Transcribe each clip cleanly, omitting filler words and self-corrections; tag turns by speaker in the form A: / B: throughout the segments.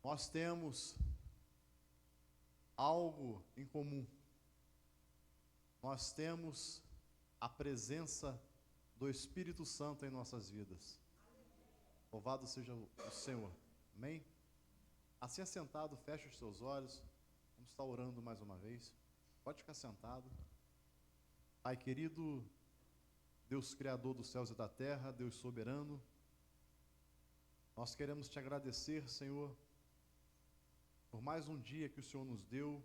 A: Nós temos algo em comum. Nós temos a presença do Espírito Santo em nossas vidas. Louvado seja o Senhor. Amém? Assim assentado, feche os seus olhos. Vamos estar orando mais uma vez. Pode ficar sentado. Pai querido, Deus Criador dos céus e da terra, Deus soberano, nós queremos te agradecer, Senhor, por mais um dia que o Senhor nos deu.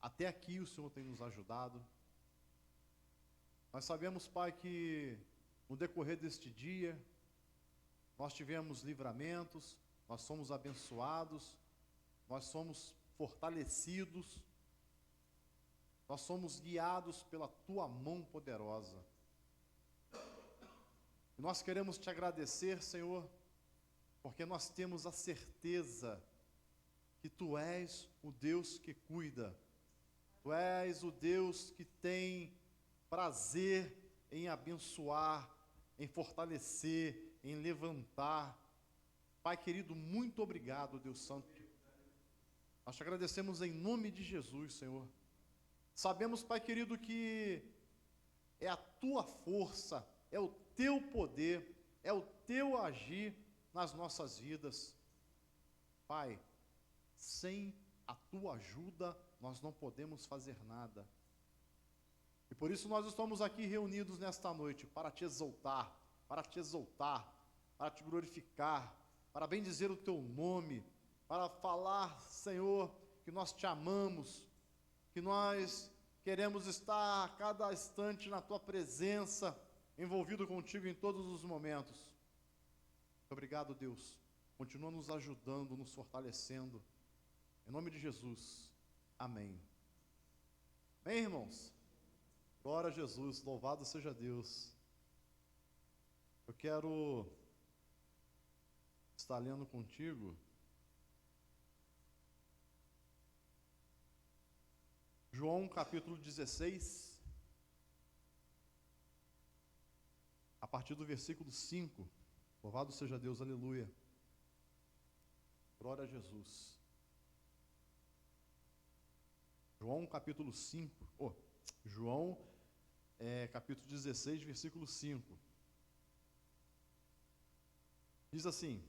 A: Até aqui o Senhor tem nos ajudado. Nós sabemos, Pai, que no decorrer deste dia, nós tivemos livramentos, nós somos abençoados, nós somos fortalecidos, nós somos guiados pela Tua mão poderosa. E nós queremos te agradecer, Senhor, porque nós temos a certeza que Tu és o Deus que cuida, Tu és o Deus que tem prazer em abençoar, em fortalecer, em levantar. Pai querido, muito obrigado, Deus Santo. Nós te agradecemos em nome de Jesus, Senhor. Sabemos, Pai querido, que é a Tua força, é o Teu poder, é o Teu agir nas nossas vidas. Pai, sem a Tua ajuda, nós não podemos fazer nada. E por isso nós estamos aqui reunidos nesta noite para te exaltar, para te glorificar, para bendizer o Teu nome, para falar, Senhor, que nós te amamos, que nós queremos estar a cada instante na Tua presença, envolvido contigo em todos os momentos. Muito obrigado, Deus. Continua nos ajudando, nos fortalecendo. Em nome de Jesus. Amém. Bem, irmãos? Glória a Jesus, louvado seja Deus. Eu quero estar lendo contigo João capítulo 16, a partir do versículo 5. Louvado seja Deus, aleluia. Glória a Jesus. João capítulo 5, capítulo 16, versículo 5. Diz assim: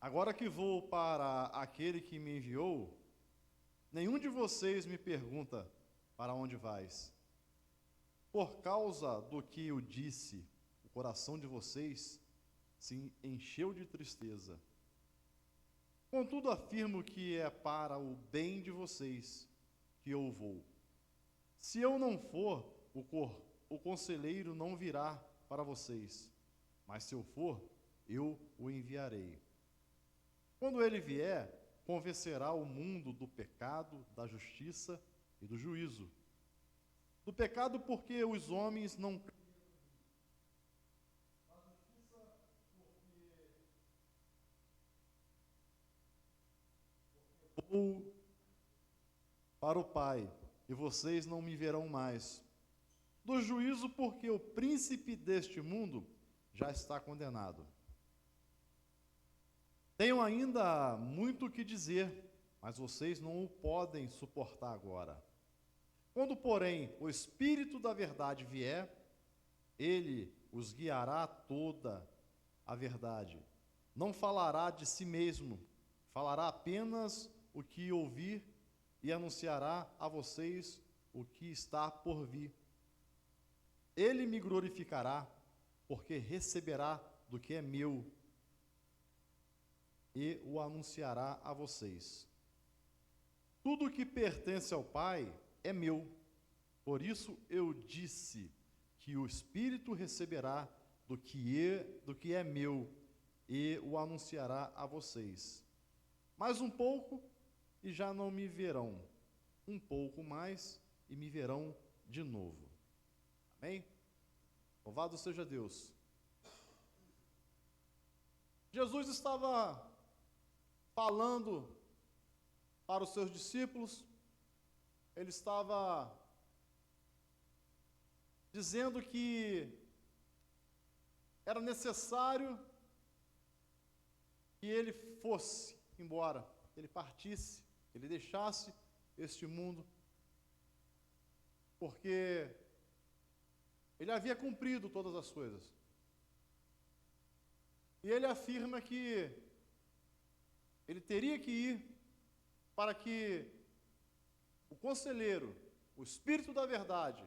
A: agora que vou para aquele que me enviou, nenhum de vocês me pergunta para onde vais. Por causa do que eu disse, o coração de vocês se encheu de tristeza. Contudo, afirmo que é para o bem de vocês que eu vou. Se eu não for, o conselheiro não virá para vocês, mas se eu for, eu o enviarei. Quando ele vier, convencerá o mundo do pecado, da justiça e do juízo. Do pecado, porque os homens não creem. Da justiça, porque vou para o Pai, e vocês não me verão mais. Do juízo, porque o príncipe deste mundo já está condenado. Tenho ainda muito o que dizer, mas vocês não o podem suportar agora. Quando, porém, o Espírito da verdade vier, ele os guiará a toda a verdade. Não falará de si mesmo, falará apenas o que ouvir e anunciará a vocês o que está por vir. Ele me glorificará, porque receberá do que é meu e o anunciará a vocês. Tudo o que pertence ao Pai é meu. Por isso eu disse que o Espírito receberá do que é meu e o anunciará a vocês. Mais um pouco e já não me verão. Um pouco mais e me verão de novo. Amém? Louvado seja Deus. Jesus estava falando para os seus discípulos, ele estava dizendo que era necessário que ele fosse embora, que ele partisse, que ele deixasse este mundo, porque ele havia cumprido todas as coisas. E ele afirma que ele teria que ir para que o conselheiro, o Espírito da Verdade,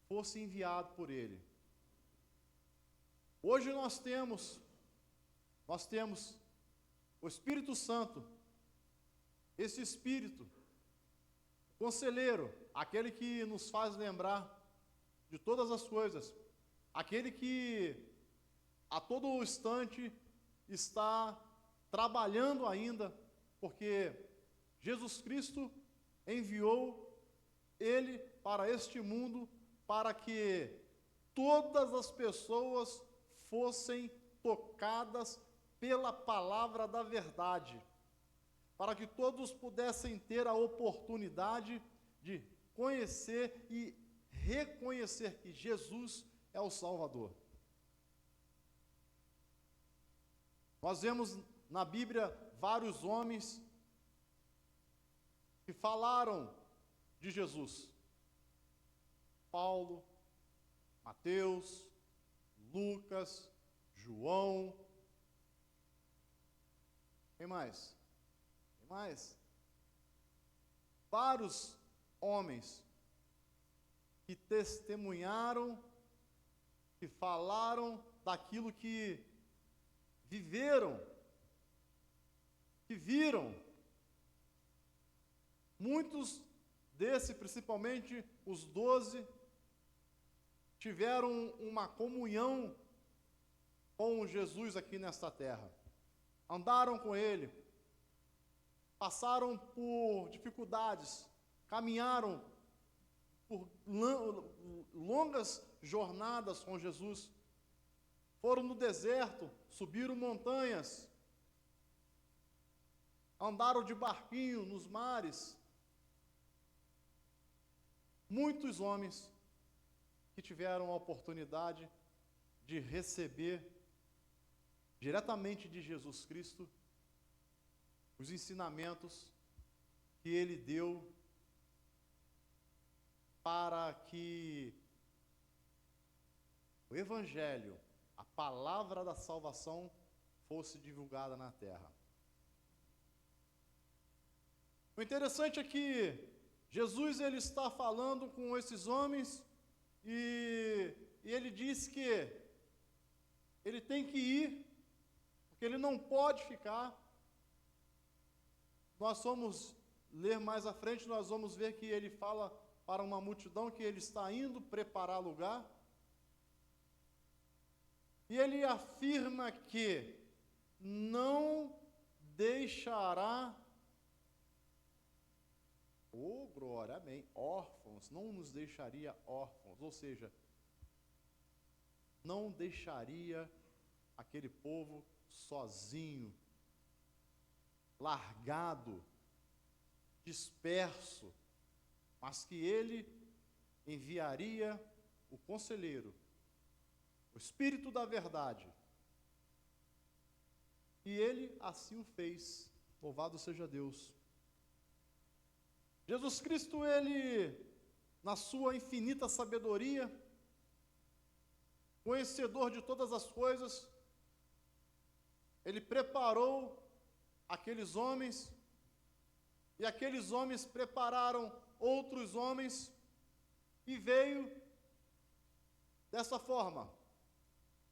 A: fosse enviado por ele. Hoje nós temos o Espírito Santo, esse Espírito, conselheiro, aquele que nos faz lembrar de todas as coisas, aquele que a todo instante está trabalhando ainda, porque Jesus Cristo enviou ele para este mundo para que todas as pessoas fossem tocadas pela palavra da verdade, para que todos pudessem ter a oportunidade de conhecer e reconhecer que Jesus é o Salvador. Nós vemos na Bíblia vários homens que falaram de Jesus. Paulo, Mateus, Lucas, João. Quem mais? Quem mais? Vários homens que testemunharam, que falaram daquilo que viveram, que viram. Muitos desses, principalmente os 12, tiveram uma comunhão com Jesus aqui nesta terra. Andaram com ele, passaram por dificuldades, caminharam por longas jornadas com Jesus, foram no deserto, subiram montanhas, andaram de barquinho nos mares. Muitos homens que tiveram a oportunidade de receber diretamente de Jesus Cristo os ensinamentos que ele deu para que o Evangelho, a palavra da salvação, fosse divulgada na terra. O interessante é que Jesus ele está falando com esses homens e ele diz que ele tem que ir, porque ele não pode ficar. Nós vamos ler mais à frente, nós vamos ver que ele fala para uma multidão que ele está indo preparar lugar. E ele afirma que não deixará, oh glória, amém, órfãos, não nos deixaria órfãos, ou seja, não deixaria aquele povo sozinho, largado, disperso, mas que ele enviaria o conselheiro, o Espírito da Verdade. E ele assim o fez. Louvado seja Deus. Jesus Cristo, ele, na sua infinita sabedoria, conhecedor de todas as coisas, ele preparou aqueles homens, e aqueles homens prepararam outros homens, e veio dessa forma.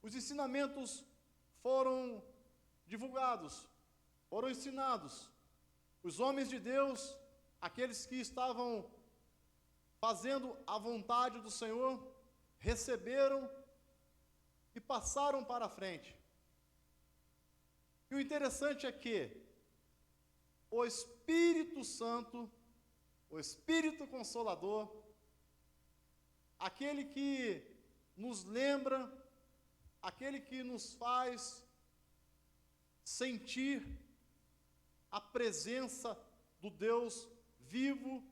A: Os ensinamentos foram divulgados, foram ensinados. Os homens de Deus, aqueles que estavam fazendo a vontade do Senhor, receberam e passaram para a frente. E o interessante é que o Espírito Santo, o Espírito Consolador, aquele que nos lembra, aquele que nos faz sentir a presença do Deus vivo,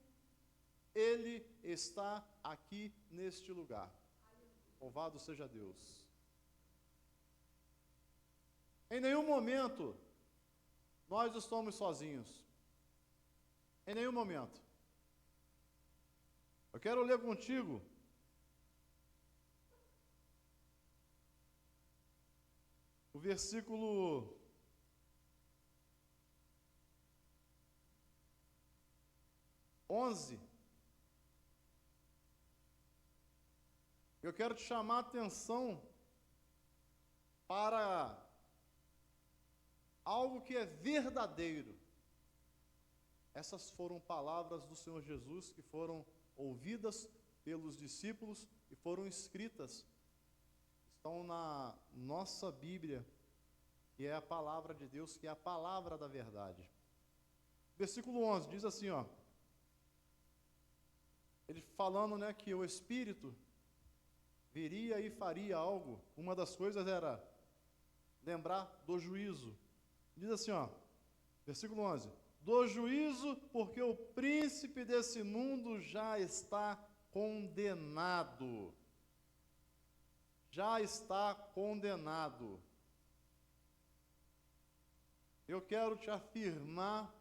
A: ele está aqui neste lugar. Louvado seja Deus. Em nenhum momento nós estamos sozinhos. Em nenhum momento. Eu quero ler contigo o versículo 11. Eu quero te chamar a atenção para algo que é verdadeiro. Essas foram palavras do Senhor Jesus que foram ouvidas pelos discípulos e foram escritas. Estão na nossa Bíblia, que é a palavra de Deus, que é a palavra da verdade. Versículo 11 diz assim, ó. Ele falando, né, que o Espírito viria e faria algo. Uma das coisas era lembrar do juízo. Diz assim, ó, versículo 11: do juízo, porque o príncipe desse mundo já está condenado. Já está condenado. Eu quero te afirmar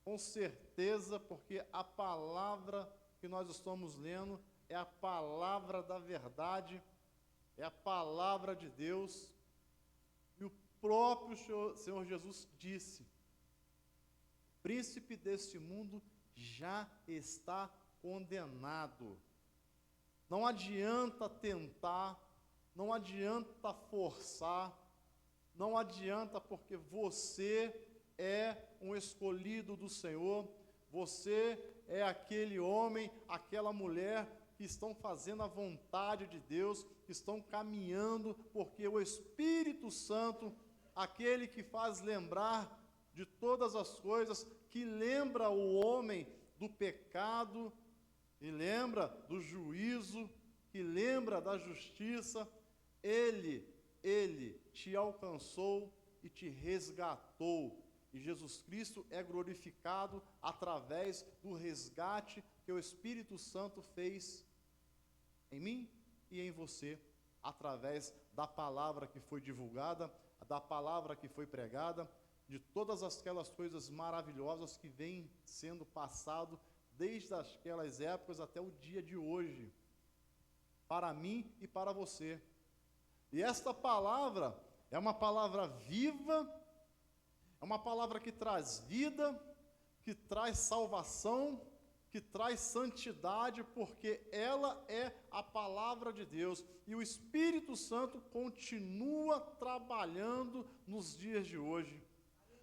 A: com certeza, porque a palavra que nós estamos lendo é a palavra da verdade, é a palavra de Deus. E o próprio Senhor Jesus disse: o príncipe deste mundo já está condenado. Não adianta tentar, não adianta forçar, não adianta, porque você é um escolhido do Senhor, você é aquele homem, aquela mulher que estão fazendo a vontade de Deus, que estão caminhando, porque o Espírito Santo, aquele que faz lembrar de todas as coisas, que lembra o homem do pecado, e lembra do juízo, que lembra da justiça, ele te alcançou e te resgatou. E Jesus Cristo é glorificado através do resgate que o Espírito Santo fez em mim e em você, através da palavra que foi divulgada, da palavra que foi pregada, de todas aquelas coisas maravilhosas que vêm sendo passado desde aquelas épocas até o dia de hoje, para mim e para você. E esta palavra é uma palavra viva, é uma palavra que traz vida, que traz salvação, que traz santidade, porque ela é a palavra de Deus. E o Espírito Santo continua trabalhando nos dias de hoje.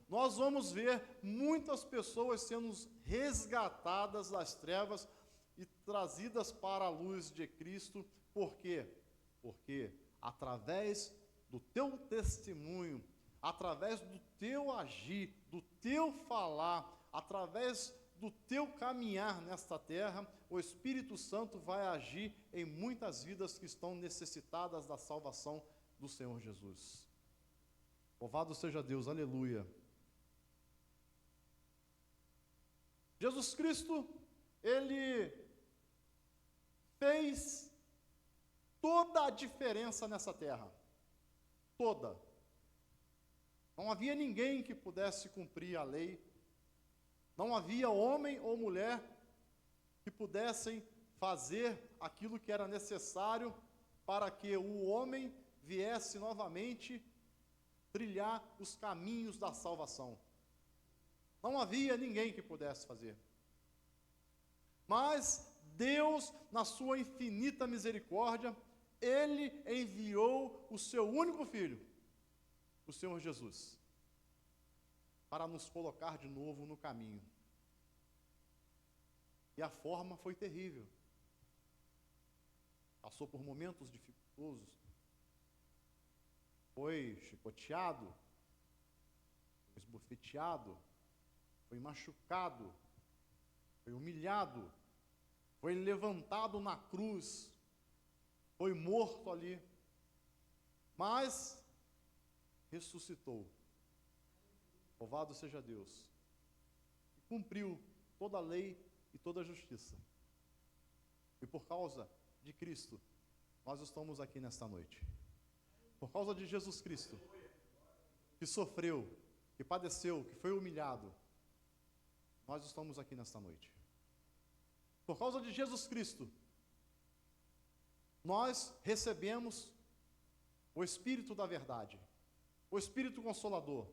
A: Nós vamos ver muitas pessoas sendo resgatadas das trevas e trazidas para a luz de Cristo. Por quê? Porque através do teu testemunho, através do teu agir, do teu falar, através do teu caminhar nesta terra, o Espírito Santo vai agir em muitas vidas que estão necessitadas da salvação do Senhor Jesus. Louvado seja Deus, aleluia. Jesus Cristo, Ele fez toda a diferença nessa terra. Toda. Não havia ninguém que pudesse cumprir a lei. Não havia homem ou mulher que pudessem fazer aquilo que era necessário para que o homem viesse novamente trilhar os caminhos da salvação. Não havia ninguém que pudesse fazer. Mas Deus, na sua infinita misericórdia, Ele enviou o seu único Filho, o Senhor Jesus, para nos colocar de novo no caminho. E a forma foi terrível. Passou por momentos dificultosos. Foi chicoteado, foi esbofeteado, foi machucado, foi humilhado, foi levantado na cruz, foi morto ali, mas ressuscitou. Louvado seja Deus. E cumpriu toda a lei e toda a justiça. E por causa de Cristo, nós estamos aqui nesta noite. Por causa de Jesus Cristo, que sofreu, que padeceu, que foi humilhado, nós estamos aqui nesta noite. Por causa de Jesus Cristo, nós recebemos o Espírito da verdade, o Espírito Consolador,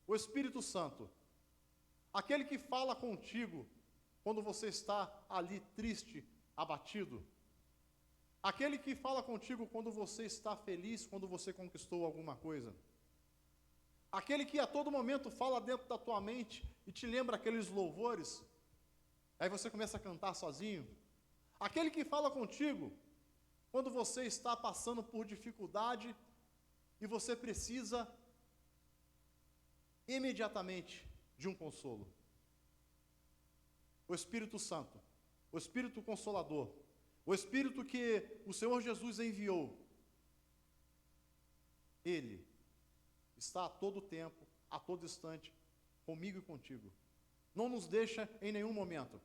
A: o Espírito Santo, aquele que fala contigo quando você está ali triste, abatido, aquele que fala contigo quando você está feliz, quando você conquistou alguma coisa, aquele que a todo momento fala dentro da tua mente e te lembra aqueles louvores, aí você começa a cantar sozinho, aquele que fala contigo quando você está passando por dificuldade e você precisa imediatamente de um consolo. O Espírito Santo, o Espírito Consolador, o Espírito que o Senhor Jesus enviou, Ele está a todo tempo, a todo instante, comigo e contigo. Não nos deixa em nenhum momento.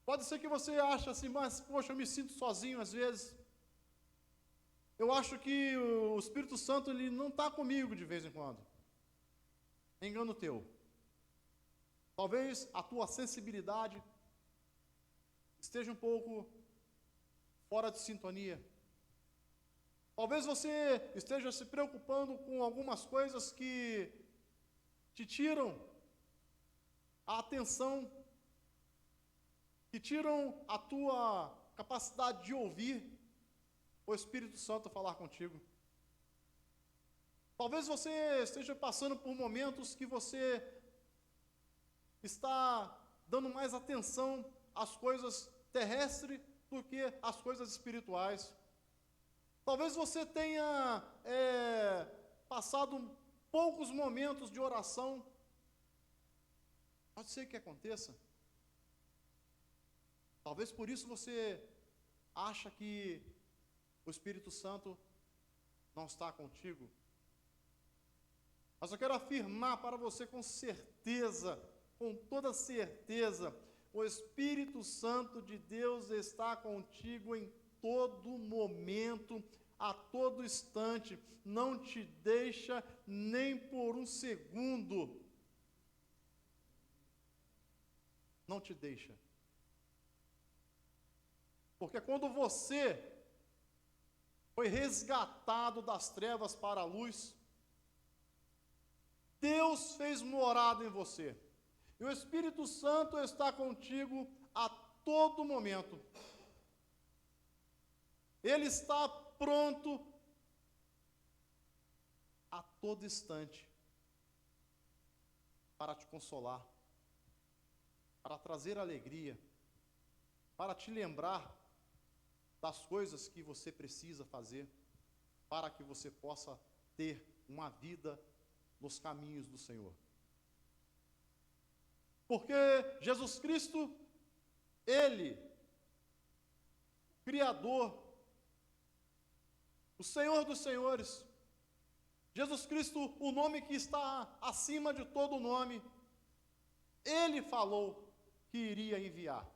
A: Pode ser que você ache assim, mas, poxa, eu me sinto sozinho às vezes. Eu acho que o Espírito Santo ele não está comigo de vez em quando. Engano teu. Talvez a tua sensibilidade esteja um pouco fora de sintonia. Talvez você esteja se preocupando com algumas coisas que te tiram a atenção, que tiram a tua capacidade de ouvir o Espírito Santo falar contigo. Talvez você esteja passando por momentos que você está dando mais atenção às coisas terrestres do que às coisas espirituais. Talvez você tenha passado poucos momentos de oração. Pode ser que aconteça. Talvez por isso você acha que o Espírito Santo não está contigo. Mas eu quero afirmar para você com certeza, com toda certeza, o Espírito Santo de Deus está contigo em todo momento, a todo instante, não te deixa nem por um segundo. Não te deixa. Porque quando você foi resgatado das trevas para a luz, Deus fez morada em você. E o Espírito Santo está contigo a todo momento. Ele está pronto a todo instante para te consolar, para trazer alegria, para te lembrar das coisas que você precisa fazer, para que você possa ter uma vida nos caminhos do Senhor. Porque Jesus Cristo, Ele, Criador, o Senhor dos Senhores, Jesus Cristo, o nome que está acima de todo nome, Ele falou que iria enviar.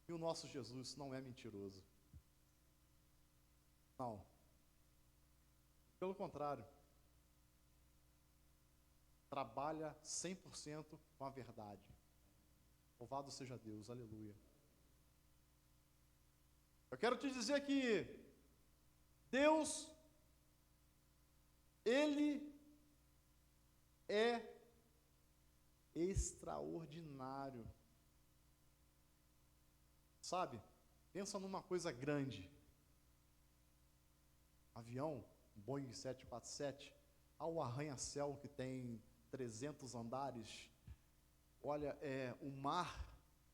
A: E o nosso Jesus não é mentiroso. Não. Pelo contrário. Trabalha 100% com a verdade. Louvado seja Deus, aleluia. Eu quero te dizer que Deus, Ele é extraordinário. Sabe, pensa numa coisa grande. Avião, Boeing 747, ao arranha-céu que tem 300 andares. Olha, o mar,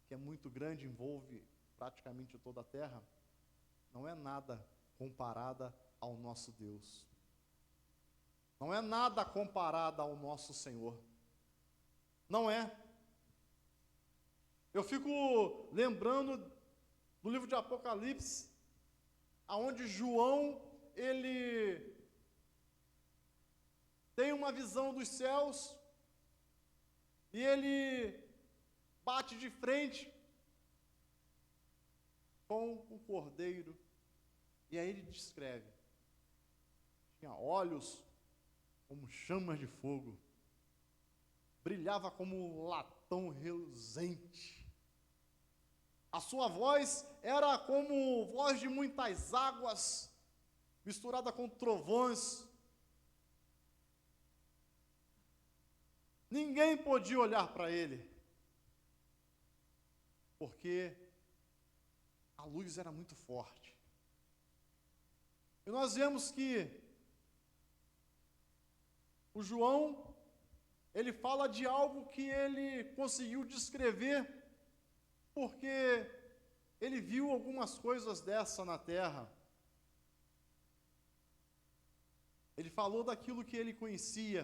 A: que é muito grande, envolve praticamente toda a terra, não é nada comparada ao nosso Deus. Não é nada comparada ao nosso Senhor. Não é. Eu fico lembrando do livro de Apocalipse, aonde João, ele tem uma visão dos céus, e ele bate de frente com o Cordeiro, e aí ele descreve: tinha olhos como chamas de fogo, brilhava como um latão reluzente. A sua voz era como voz de muitas águas, misturada com trovões. Ninguém podia olhar para ele, porque a luz era muito forte. E nós vemos que o João, ele fala de algo que ele conseguiu descrever, porque ele viu algumas coisas dessa na terra. Ele falou daquilo que ele conhecia.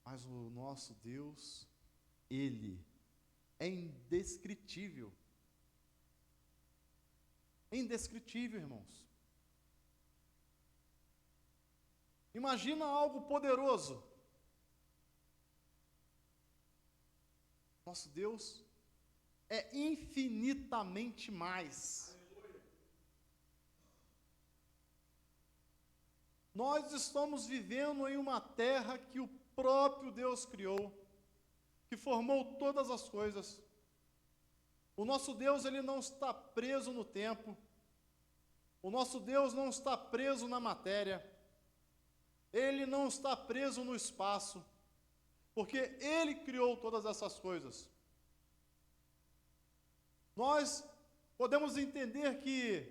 A: Mas o nosso Deus, Ele é indescritível. É indescritível, irmãos. Imagina algo poderoso. Nosso Deus é infinitamente mais. Nós estamos vivendo em uma terra que o próprio Deus criou, que formou todas as coisas. O nosso Deus, ele não está preso no tempo. O nosso Deus não está preso na matéria. Ele não está preso no espaço, porque Ele criou todas essas coisas. Nós podemos entender que,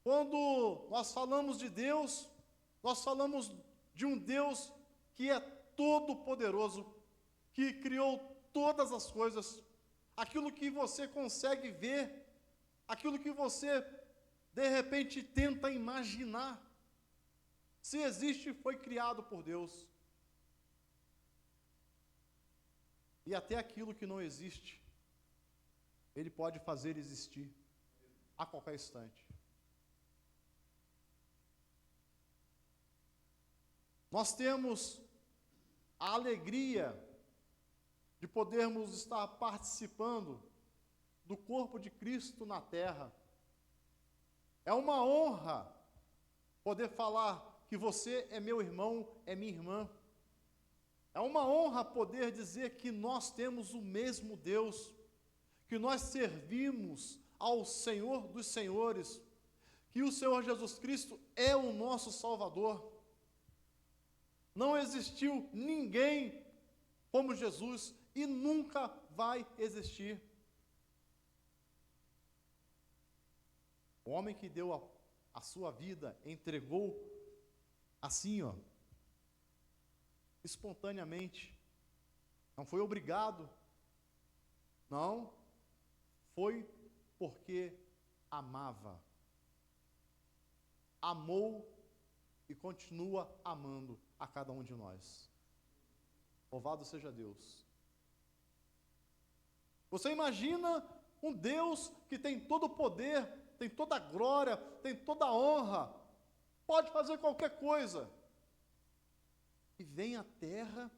A: quando nós falamos de Deus, nós falamos de um Deus que é todo-poderoso, que criou todas as coisas, aquilo que você consegue ver, aquilo que você, de repente, tenta imaginar. Se existe, foi criado por Deus. E até aquilo que não existe, Ele pode fazer existir a qualquer instante. Nós temos a alegria de podermos estar participando do corpo de Cristo na terra. É uma honra poder falar que você é meu irmão, é minha irmã. É uma honra poder dizer que nós temos o mesmo Deus, que nós servimos ao Senhor dos Senhores, que o Senhor Jesus Cristo é o nosso Salvador. Não existiu ninguém como Jesus e nunca vai existir. O homem que deu a sua vida, entregou assim, espontaneamente, não foi obrigado, não, foi porque amava, amou e continua amando a cada um de nós. Louvado seja Deus. Você imagina um Deus que tem todo o poder, tem toda a glória, tem toda a honra, pode fazer qualquer coisa, e vem à terra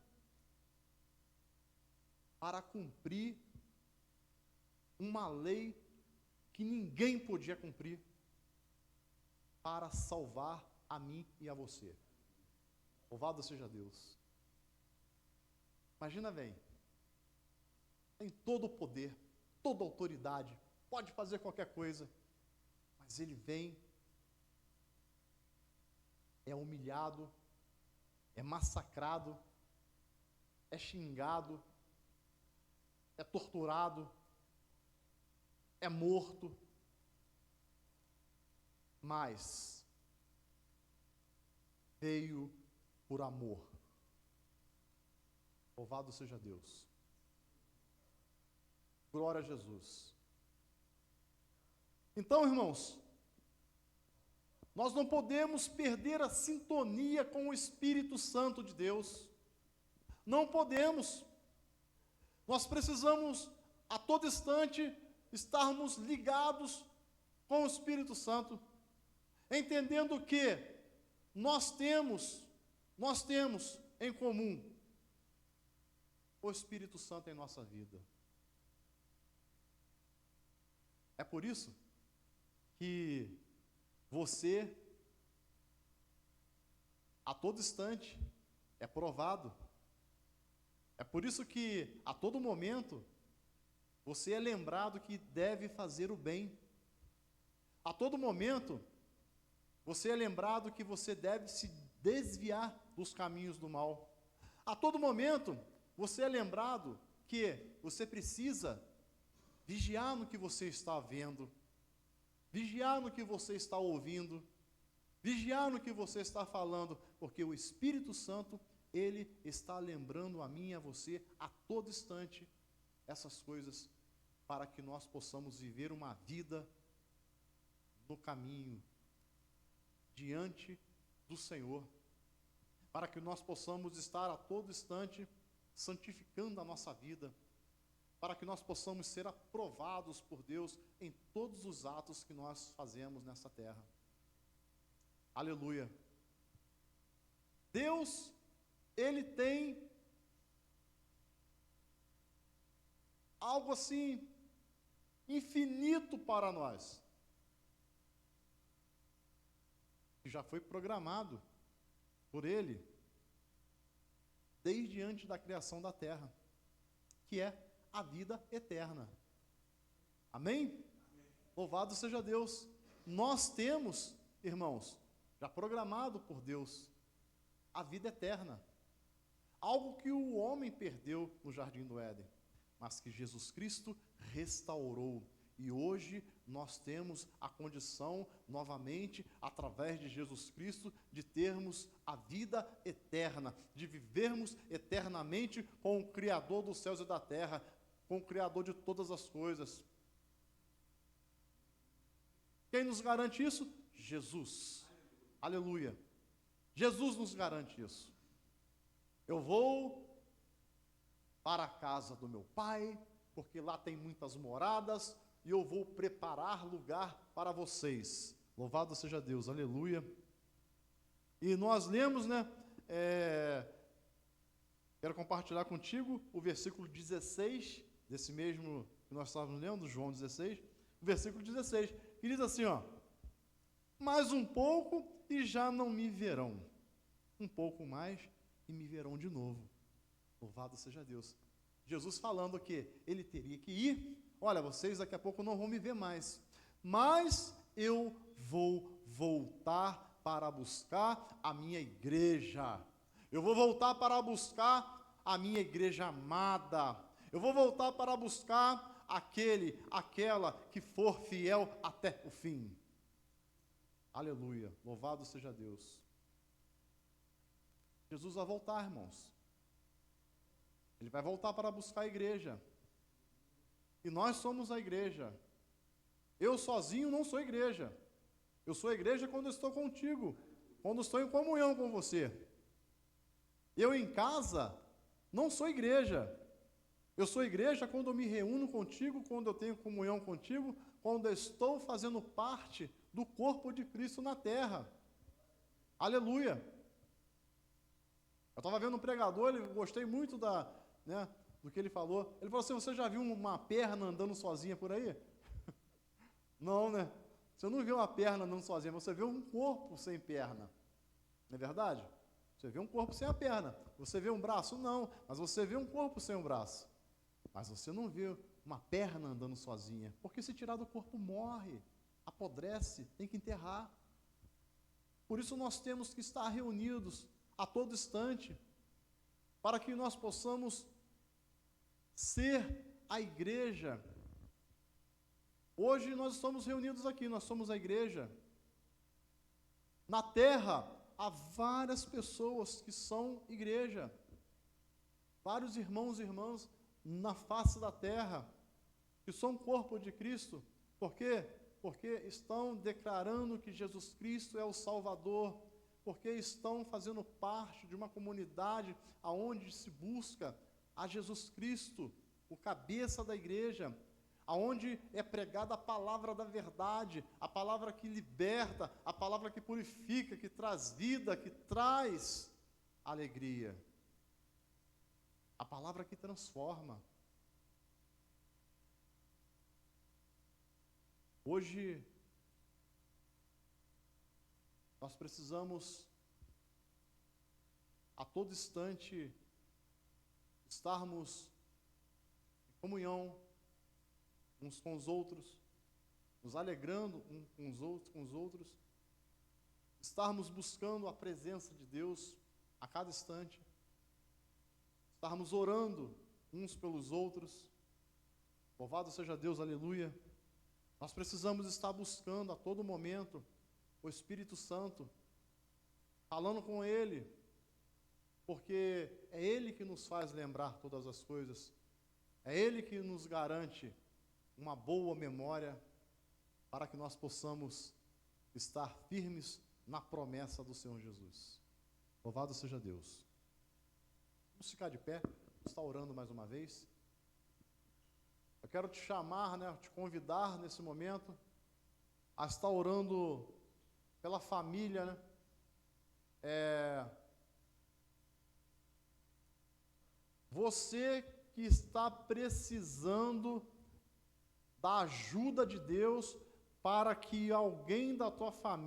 A: para cumprir uma lei que ninguém podia cumprir, para salvar a mim e a você. Louvado seja Deus. Imagina bem, tem todo o poder, toda a autoridade, pode fazer qualquer coisa, mas Ele vem, é humilhado, é massacrado, é xingado, é torturado, é morto, mas veio por amor. Louvado seja Deus. Glória a Jesus. Então, irmãos, nós não podemos perder a sintonia com o Espírito Santo de Deus. Não podemos. Nós precisamos, a todo instante, estarmos ligados com o Espírito Santo, entendendo que nós temos em comum o Espírito Santo em nossa vida. É por isso que você, a todo instante, é provado. É por isso que, a todo momento, você é lembrado que deve fazer o bem. A todo momento, você é lembrado que você deve se desviar dos caminhos do mal. A todo momento, você é lembrado que você precisa vigiar no que você está vendo, vigiar no que você está ouvindo, vigiar no que você está falando, porque o Espírito Santo, ele está lembrando a mim e a você a todo instante essas coisas, para que nós possamos viver uma vida no caminho, diante do Senhor, para que nós possamos estar a todo instante santificando a nossa vida, para que nós possamos ser aprovados por Deus em todos os atos que nós fazemos nessa terra. Aleluia. Deus, ele tem algo assim infinito para nós, que já foi programado por ele desde antes da criação da terra, que é a vida eterna. Amém? Amém? Louvado seja Deus. Nós temos, irmãos, já programado por Deus, a vida eterna. Algo que o homem perdeu no Jardim do Éden, mas que Jesus Cristo restaurou. E hoje nós temos a condição, novamente, através de Jesus Cristo, de termos a vida eterna, de vivermos eternamente com o Criador dos céus e da terra, com o Criador de todas as coisas. Quem nos garante isso? Jesus. Aleluia. Jesus nos garante isso. Eu vou para a casa do meu Pai, porque lá tem muitas moradas, e eu vou preparar lugar para vocês. Louvado seja Deus, aleluia. E nós lemos, quero compartilhar contigo o versículo 16, desse mesmo que nós estávamos lendo, João 16, o versículo 16, que diz assim, mais um pouco e já não me verão, um pouco mais e me verão de novo. Louvado seja Deus. Jesus falando que ele teria que ir, olha, vocês daqui a pouco não vão me ver mais, mas eu vou voltar para buscar a minha igreja, eu vou voltar para buscar a minha igreja amada, eu vou voltar para buscar aquela que for fiel até o fim. Aleluia, louvado seja Deus. Jesus vai voltar, irmãos. Ele vai voltar para buscar a igreja. E nós somos a igreja. Eu sozinho não sou igreja. Eu sou igreja quando eu estou contigo, quando estou em comunhão com você. Eu em casa não sou igreja. Eu sou igreja quando eu me reúno contigo, quando eu tenho comunhão contigo, quando eu estou fazendo parte do corpo de Cristo na terra. Aleluia. Eu estava vendo um pregador, eu gostei muito do que ele falou. Ele falou assim, você já viu uma perna andando sozinha por aí? Não, né? Você não vê uma perna andando sozinha, você vê um corpo sem perna. Não é verdade? Você vê um corpo sem a perna. Você vê um braço? Não. Mas você vê um corpo sem um braço. Mas você não vê uma perna andando sozinha. Porque se tirar do corpo, morre, apodrece, tem que enterrar. Por isso nós temos que estar reunidos a todo instante, para que nós possamos ser a igreja. Hoje nós estamos reunidos aqui, nós somos a igreja. Na terra, há várias pessoas que são igreja. Vários irmãos e irmãs na face da terra, que são corpo de Cristo. Por quê? Porque estão declarando que Jesus Cristo é o Salvador, porque estão fazendo parte de uma comunidade aonde se busca a Jesus Cristo, o cabeça da igreja, aonde é pregada a palavra da verdade, a palavra que liberta, a palavra que purifica, que traz vida, que traz alegria, a palavra que transforma. Hoje Nós precisamos, a todo instante, estarmos em comunhão uns com os outros, nos alegrando uns com os outros, estarmos buscando a presença de Deus a cada instante, estarmos orando uns pelos outros. Louvado seja Deus, aleluia. Nós precisamos estar buscando a todo momento o Espírito Santo, falando com Ele, porque é Ele que nos faz lembrar todas as coisas, é Ele que nos garante uma boa memória, para que nós possamos estar firmes na promessa do Senhor Jesus. Louvado seja Deus. Vamos ficar de pé, estar orando mais uma vez. Eu quero te chamar, te convidar nesse momento a estar orando pela família, Você que está precisando da ajuda de Deus para que alguém da tua família